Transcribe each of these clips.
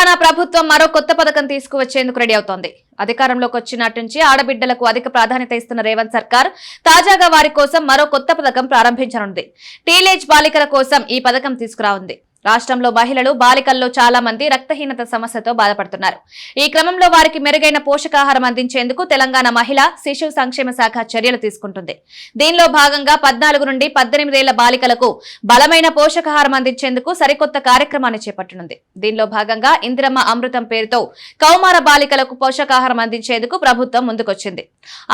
తెలంగాణ ప్రభుత్వం మరో కొత్త పథకం తీసుకువచ్చేందుకు రెడీ అవుతోంది. అధికారంలోకి వచ్చినట్టు నుంచి ఆడబిడ్డలకు అధిక ప్రాధాన్యత ఇస్తున్న రేవంత్ సర్కార్ తాజాగా వారి కోసం మరో కొత్త పథకం ప్రారంభించనుంది. టీనేజ్ బాలికల కోసం ఈ పథకం తీసుకురానుంది. రాష్ట్రంలో మహిళలు బాలికల్లో చాలా మంది రక్తహీనత సమస్యతో బాధపడుతున్నారు. ఈ క్రమంలో వారికి మెరుగైన పోషకాహారం అందించేందుకు తెలంగాణ మహిళా శిశు సంక్షేమ శాఖ చర్యలు తీసుకుంటుంది. దీనిలో భాగంగా 14 నుండి 18 ఏళ్ల బాలికలకు బలమైన పోషకాహారం అందించేందుకు సరికొత్త కార్యక్రమాన్ని చేపట్టనుంది. దీనిలో భాగంగా ఇందిరమ్మ అమృతం పేరుతో కౌమార బాలికలకు పోషకాహారం అందించేందుకు ప్రభుత్వం ముందుకొచ్చింది.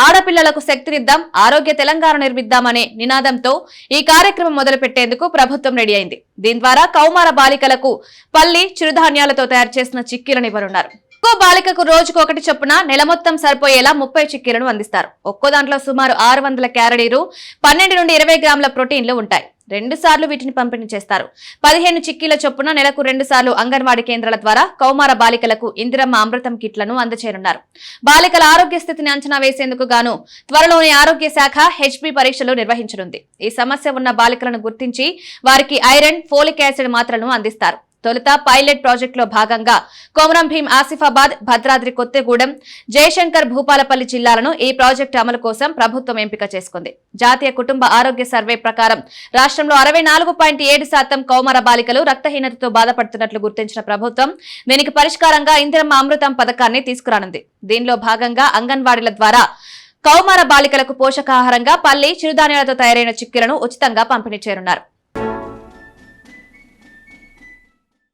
ఆడపిల్లలకు శక్తినిద్దాం, ఆరోగ్య తెలంగాణ నిర్మిద్దామనే నినాదంతో ఈ కార్యక్రమం మొదలుపెట్టేందుకు ప్రభుత్వం రెడీ అయింది. దీని ద్వారా కౌమార బాలికలకు పల్లి చిరుధాన్యాలతో తయారు చేసిన చిక్కీలను ఇవ్వనున్నారు. ఒక్కో బాలికకు రోజుకు ఒకటి చొప్పున నెల మొత్తం సరిపోయేలా 30 చిక్కీలను అందిస్తారు. ఒక్కో దాంట్లో సుమారు 600 క్యాలరీలు, 12 నుండి 20 గ్రాముల ప్రోటీన్లు ఉంటాయి. 2 సార్లు వీటిని పంపిణీ చేస్తారు. 15 చిక్కీల చొప్పున నెలకు 2 సార్లు అంగన్వాడీ కేంద్రాల ద్వారా కౌమార బాలికలకు ఇందిరమ్మ అమృతం కిట్లను అందజేయనున్నారు. బాలికల ఆరోగ్య స్థితిని అంచనా వేసేందుకు గాను త్వరలోనే ఆరోగ్య శాఖ హెచ్బి పరీక్షలు నిర్వహించనుంది. ఈ సమస్య ఉన్న బాలికలను గుర్తించి వారికి ఐరన్, ఫోలిక్ యాసిడ్ మాత్రలను అందిస్తారు. తొలుత పైలట్ ప్రాజెక్టులో భాగంగా కొమరం భీం, ఆసిఫాబాద్, భద్రాద్రి కొత్తగూడెం, జయశంకర్, భూపాలపల్లి జిల్లాలను ఈ ప్రాజెక్టు అమలు కోసం ప్రభుత్వం ఎంపిక చేసుకుంది. జాతీయ కుటుంబ ఆరోగ్య సర్వే ప్రకారం రాష్ట్రంలో 64.7% కౌమార బాలికలు రక్తహీనతతో బాధపడుతున్నట్లు గుర్తించిన ప్రభుత్వం దీనికి పరిష్కారంగా ఇందిరమ్మ అమృతం పథకాన్ని తీసుకురానుంది. దీనిలో భాగంగా అంగన్వాడీల ద్వారా కౌమార బాలికలకు పోషకాహారంగా పల్లి చిరుధాన్యాలతో తయారైన చిక్కీలను ఉచితంగా పంపిణీ చేయనున్నారు.